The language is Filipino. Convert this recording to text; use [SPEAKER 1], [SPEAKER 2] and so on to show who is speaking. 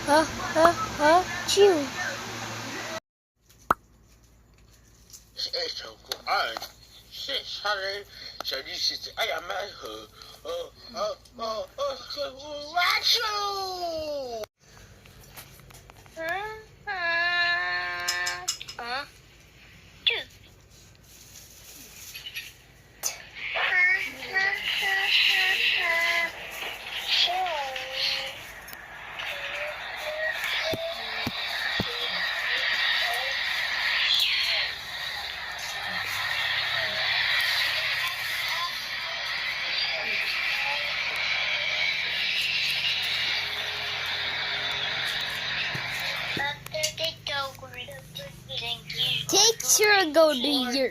[SPEAKER 1] Chew.
[SPEAKER 2] شو قرآن شرع شريشة أي عمله واشو
[SPEAKER 1] Take sure go to your